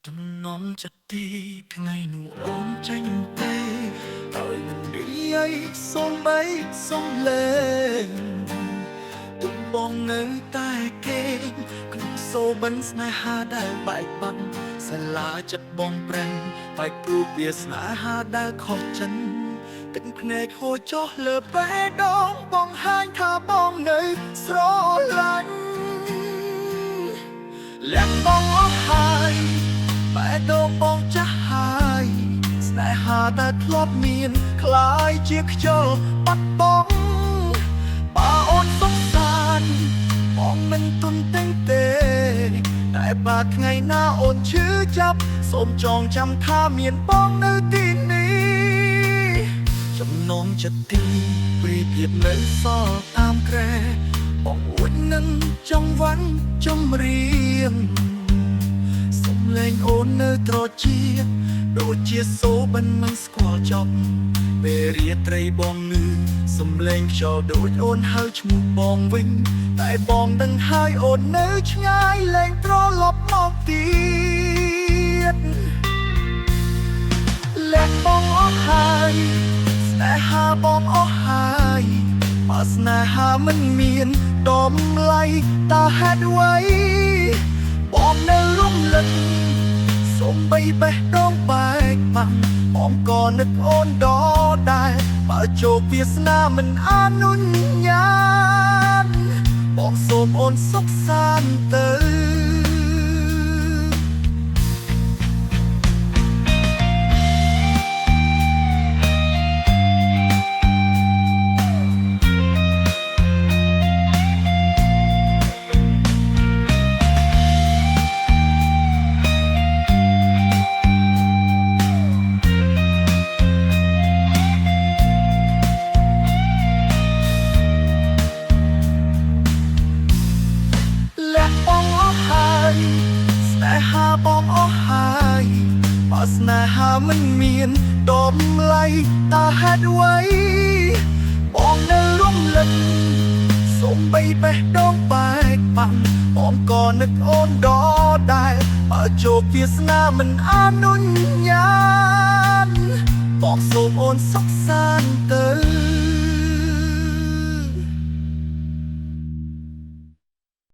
Đừng nón chặt đi cái ngày nụ ôm tranh tê đợi mình đi ấy sông bấy sông lên đừng bong nơi tai kênh cùng sâu bấn snai ha đã bại băng sẽ là chất bong bren phải pru bia snai ha đã khó chân tình phèn hồ cho lỡ bé đong bong hai tha bong nơi sro lạnh lẹt bong ở haiបែដងបងចាស់ហើយស្នេហាតែធ្លាប់មានคล้ายជាខ្យល់បាត់បង់បើអូនសង្សារបងមិនទុនតែងទេតែបើថ្ងៃណាអូនឈឺចាប់សូមចងចាំថាមានបងនៅទីនេះចំណងចិត្តទីព្រីភាពនៅសល់តាមក្រែបងអួតនឹងចង់វ៉ាន់ចម្រៀងលេងអូននៅត្រជាដូចជាសូបិនមិនស្គាល់ចប់ពេលរាត្រីបងងឺសំលេងខ្យល់ដូចអូនហៅឈ្មោះបងវិញតែបងដឹងហើយអូននៅឆ្ងាយលែងត្រឡប់មកទៀតលែងបងអស់ហើយស្នេហាបងអស់ហើយបើស្នេហាមិនមានតម្លៃតើហេតុអ្វីបងនៅរំលឹកសូមបីបេះដូងបែកបាំងបងក៏នឹកអូនដដែលបើជោគវាសនាមិនអនុញ្ញាតបងសូមអូនសុខសាន្តទៅស្នេហាបងអស់ហើយបើស្នេហាមិនមានតម្លៃតើហេតុអ្វីបងនៅរំលឹកសូមបីបេះដូងបែកបាំងបងក៏នឹកអូនដដែលបើជោគវាសនាមិនអនុញ្ញាតបងសូមអូនសុខសាន្តទៅ